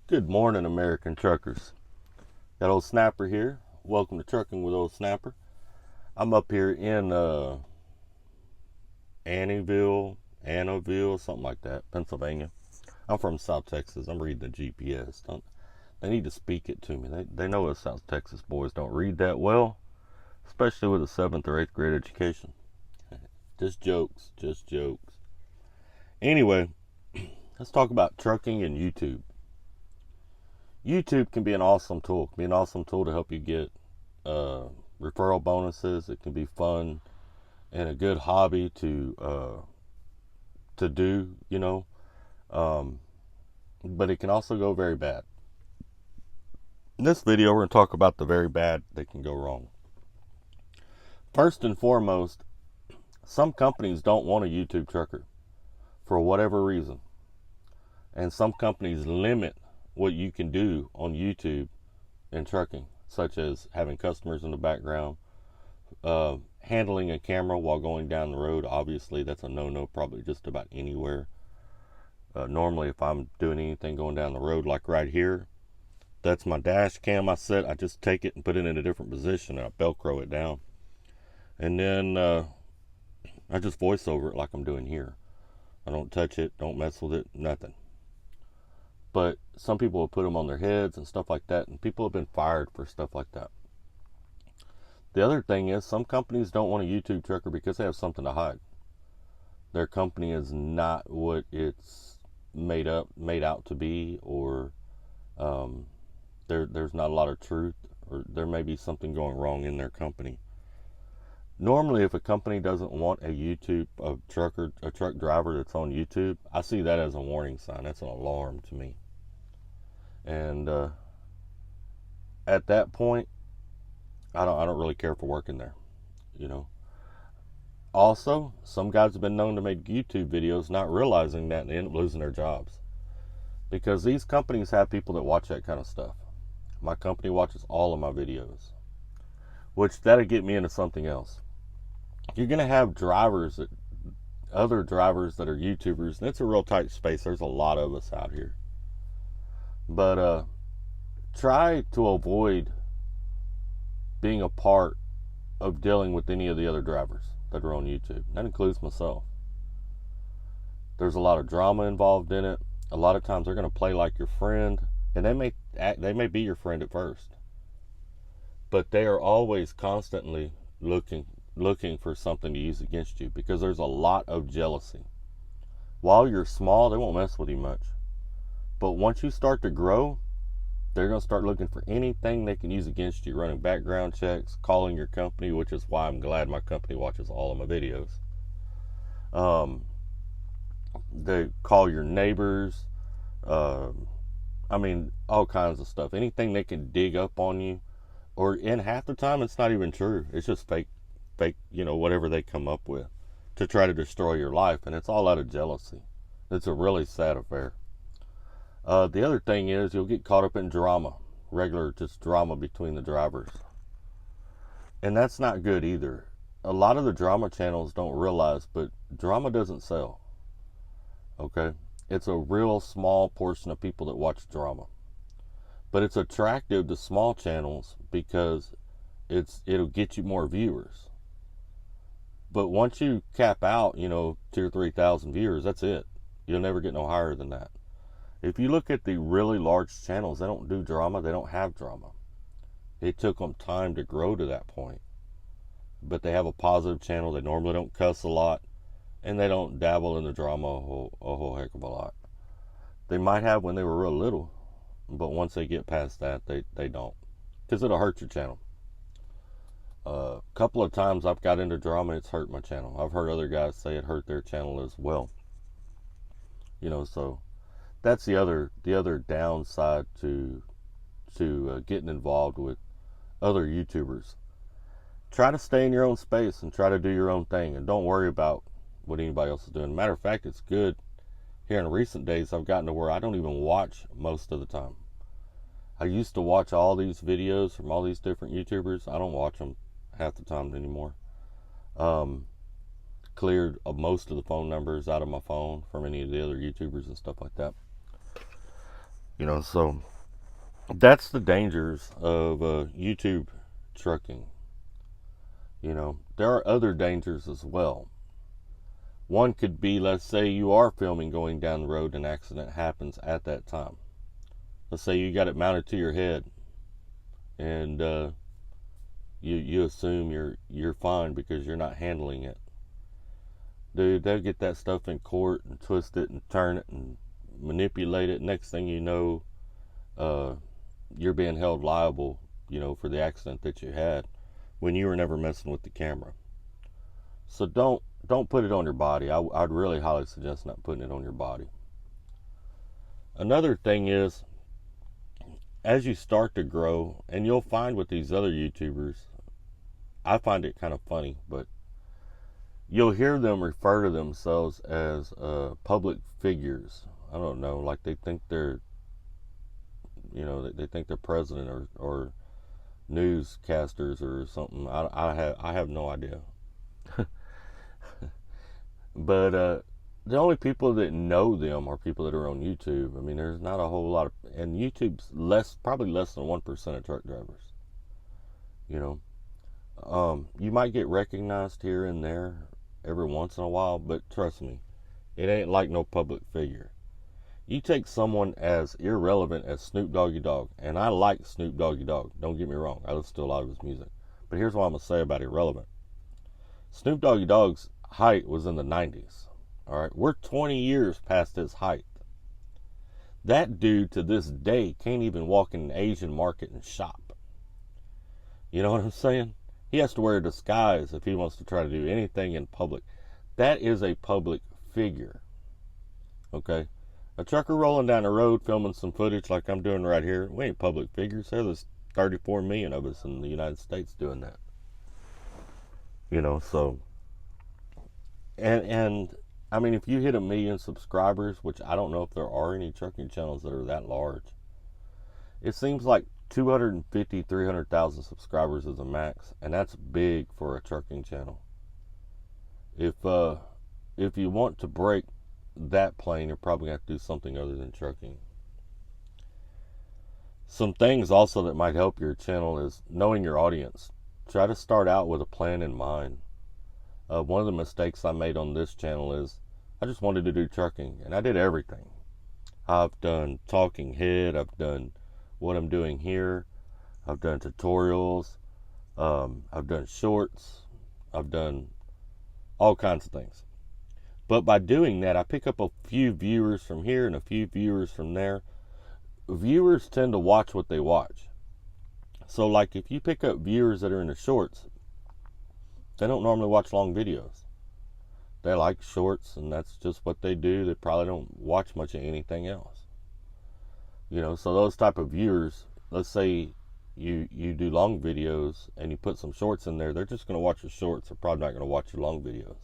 Good morning, American truckers. Got old Snapper here. Welcome to Trucking with Old Snapper. I'm up here in Annville, something like that, Pennsylvania. I'm from South Texas. I'm reading the GPS. They need to speak it to me. They know us South Texas boys don't read that well, especially with a 7th or 8th grade education. Just jokes. Anyway, let's talk about trucking and YouTube. YouTube can be an awesome tool. It can be an awesome tool to help you get referral bonuses. It can be fun and a good hobby to do, but it can also go very bad. In this video, we're going to talk about the very bad that can go wrong. First and foremost, some companies don't want a YouTube trucker for whatever reason. And some companies limit what you can do on YouTube in trucking, such as having customers in the background, handling a camera while going down the road. Obviously, that's a no-no probably just about anywhere. Normally, if I'm doing anything going down the road, like right here, that's my dash cam I set. I just take it and put it in a different position, and I Velcro it down. And then I just voice over it like I'm doing here. I don't touch it, don't mess with it, nothing. But some people will put them on their heads and stuff like that, and people have been fired for stuff like that. The other thing is, some companies don't want a YouTube trucker because they have something to hide. Their company is not what it's made out to be, or there's not a lot of truth, or there may be something going wrong in their company. Normally, if a company doesn't want a truck driver that's on YouTube, I see that as a warning sign. That's an alarm to me. And at that point, I don't really care for working there, Also, some guys have been known to make YouTube videos not realizing that, and they end up losing their jobs. Because these companies have people that watch that kind of stuff. My company watches all of my videos. Which, that'll get me into something else. You're going to have other drivers that are YouTubers, and it's a real tight space. There's a lot of us out here. But try to avoid being a part of dealing with any of the other drivers that are on YouTube. That includes myself. There's a lot of drama involved in it. A lot of times they're going to play like your friend, and they may be your friend at first, but they are always constantly looking for something to use against you, because there's a lot of jealousy. While you're small, they won't mess with you much. But once you start to grow, they're going to start looking for anything they can use against you, running background checks, calling your company, which is why I'm glad my company watches all of my videos. They call your neighbors. All kinds of stuff. Anything they can dig up on you. Or in half the time, it's not even true. It's just fake, whatever they come up with to try to destroy your life. And it's all out of jealousy. It's a really sad affair. The other thing is, you'll get caught up in drama. Regular just drama between the drivers. And that's not good either. A lot of the drama channels don't realize, but drama doesn't sell. Okay? It's a real small portion of people that watch drama. But it's attractive to small channels because it'll get you more viewers. But once you cap out, 2,000 or 3,000 viewers, that's it. You'll never get no higher than that. If you look at the really large channels, they don't do drama. They don't have drama. It took them time to grow to that point. But they have a positive channel. They normally don't cuss a lot. And they don't dabble in the drama a whole heck of a lot. They might have when they were real little. But once they get past that, they don't. Because it'll hurt your channel. A couple of times I've got into drama, it's hurt my channel. I've heard other guys say it hurt their channel as well. So that's the other downside to getting involved with other YouTubers. Try to stay in your own space and try to do your own thing, and don't worry about what anybody else is doing. Matter of fact, it's good. Here in recent days, I've gotten to where I don't even watch most of the time. I used to watch all these videos from all these different YouTubers. I don't watch them half the time anymore. Cleared most of the phone numbers out of my phone from any of the other YouTubers and stuff like that. So that's the dangers of YouTube trucking. There are other dangers as well. One could be, let's say you are filming going down the road and an accident happens at that time. Let's say you got it mounted to your head and you assume you're fine because you're not handling it. Dude, they'll get that stuff in court and twist it and turn it and manipulate it. Next thing you know, you're being held liable, for the accident that you had when you were never messing with the camera. So don't put it on your body. I'd really highly suggest not putting it on your body. Another thing is, as you start to grow, and you'll find with these other YouTubers, I find it kind of funny, but you'll hear them refer to themselves as public figures. I don't know, like they think they're, they think they're president or newscasters or something. I have no idea. But the only people that know them are people that are on YouTube. I mean, there's not a whole lot of, and YouTube's probably less than 1% of truck drivers. You might get recognized here and there every once in a while, but trust me, it ain't like no public figure. You take someone as irrelevant as Snoop Doggy Dogg, and I like Snoop Doggy Dogg, don't get me wrong, I listen to a lot of his music, but here's what I'm going to say about irrelevant. Snoop Doggy Dogg's height was in the 90s. All right, we're 20 years past his height. That dude to this day can't even walk in an Asian market and shop. You know what I'm saying? He has to wear a disguise if he wants to try to do anything in public. That is a public figure. Okay? A trucker rolling down the road filming some footage like I'm doing right here, we ain't public figures. There's 34 million of us in the United States doing that. So... And I mean, if you hit 1 million subscribers, which I don't know if there are any trucking channels that are that large, it seems like 250, 300,000 subscribers is a max, and that's big for a trucking channel. If you want to break that plane, you're probably going to have to do something other than trucking. Some things also that might help your channel is knowing your audience. Try to start out with a plan in mind. One of the mistakes I made on this channel is I just wanted to do trucking, and I did everything. I've done talking head, I've done what I'm doing here, I've done tutorials, I've done shorts, I've done all kinds of things. But by doing that, I pick up a few viewers from here and a few viewers from there. Viewers tend to watch what they watch. So like if you pick up viewers that are in the shorts, they don't normally watch long videos. They like shorts, and that's just what they do. They probably don't watch much of anything else. So those type of viewers, let's say you do long videos and you put some shorts in there, they're just going to watch your shorts. They're probably not going to watch your long videos.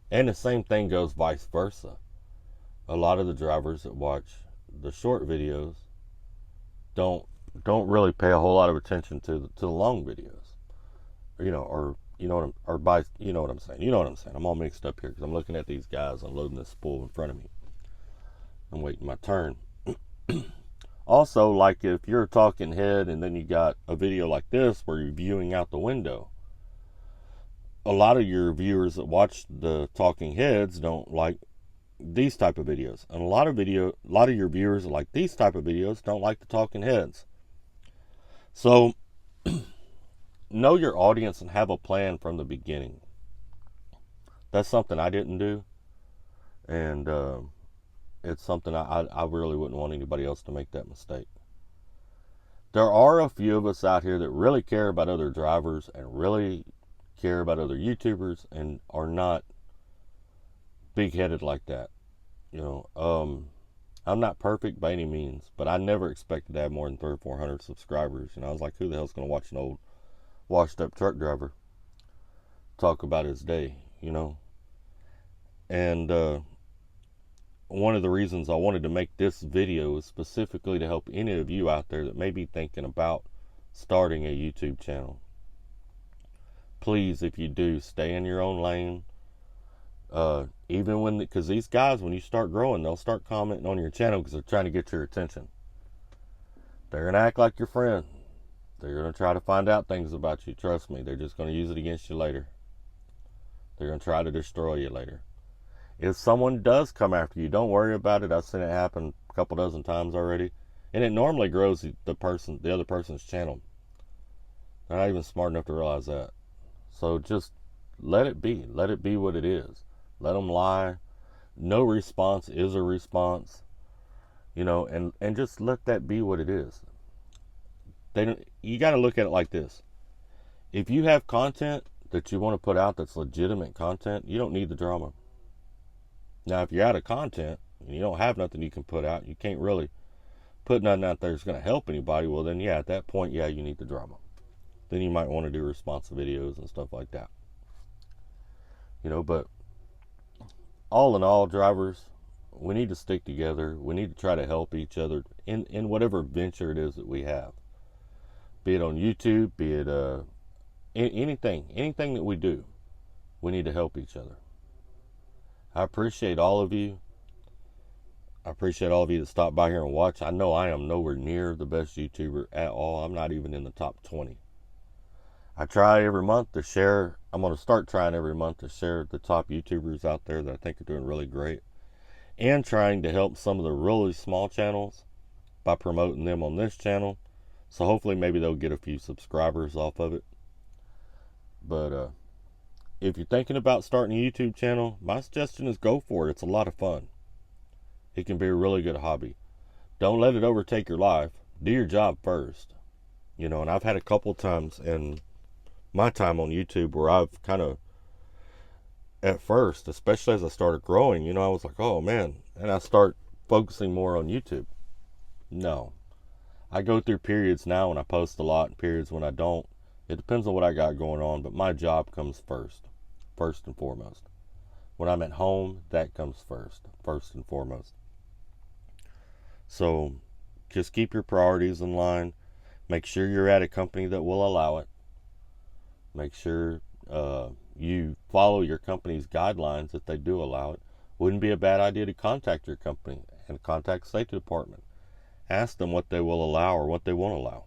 And the same thing goes vice versa. A lot of the drivers that watch the short videos don't really pay a whole lot of attention to the long videos. You know what I'm saying. I'm all mixed up here because I'm looking at these guys unloading this spool in front of me. I'm waiting my turn. Also, like if you're a talking head and then you got a video like this where you're viewing out the window, a lot of your viewers that watch the talking heads don't like these type of videos, and a lot of your viewers that like these type of videos don't like the talking heads. So know your audience and have a plan from the beginning. That's something I didn't do, and it's something I really wouldn't want anybody else to make that mistake. There are a few of us out here that really care about other drivers and really care about other YouTubers and are not big-headed like that. I'm not perfect by any means, but I never expected to have more than 300 or 400 subscribers. I was like, who the hell's going to watch an old washed up truck driver talk about his day, and one of the reasons I wanted to make this video is specifically to help any of you out there that may be thinking about starting a YouTube channel. Please, if you do, stay in your own lane. Even when, because these guys, when you start growing, they'll start commenting on your channel because they're trying to get your attention. They're going to act like your friend. They're going to try to find out things about you. Trust me, they're just going to use it against you later. They're going to try to destroy you later. If someone does come after you, don't worry about it. I've seen it happen a couple dozen times already. And it normally grows the other person's channel. They're not even smart enough to realize that. So just let it be. Let it be what it is. Let them lie. No response is a response. And just let that be what it is. You got to look at it like this. If you have content that you want to put out that's legitimate content, you don't need the drama. Now, if you're out of content and you don't have nothing you can put out, you can't really put nothing out there that's going to help anybody, well then, yeah, at that point, yeah, you need the drama. Then you might want to do responsive videos and stuff like that. But all in all, drivers, we need to stick together. We need to try to help each other in whatever venture it is that we have. Be it on YouTube, be it anything that we do, we need to help each other. I appreciate all of you. I appreciate all of you that stop by here and watch. I know I am nowhere near the best YouTuber at all. I'm not even in the top 20. I try every month to share. I'm going to start trying every month to share the top YouTubers out there that I think are doing really great. And trying to help some of the really small channels by promoting them on this channel. So hopefully maybe they'll get a few subscribers off of it. But if you're thinking about starting a YouTube channel, my suggestion is go for it. It's a lot of fun. It can be a really good hobby. Don't let it overtake your life. Do your job first. And I've had a couple times in my time on YouTube where I've kind of, at first, especially as I started growing, I was like, oh man, and I start focusing more on YouTube. No. I go through periods now when I post a lot and periods when I don't. It depends on what I got going on, but my job comes first and foremost. When I'm at home, that comes first and foremost. So just keep your priorities in line. Make sure you're at a company that will allow it. Make sure you follow your company's guidelines if they do allow it. Wouldn't be a bad idea to contact your company and contact the safety department. Ask them what they will allow or what they won't allow.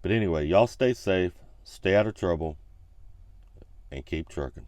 But anyway, y'all stay safe, stay out of trouble, and keep trucking.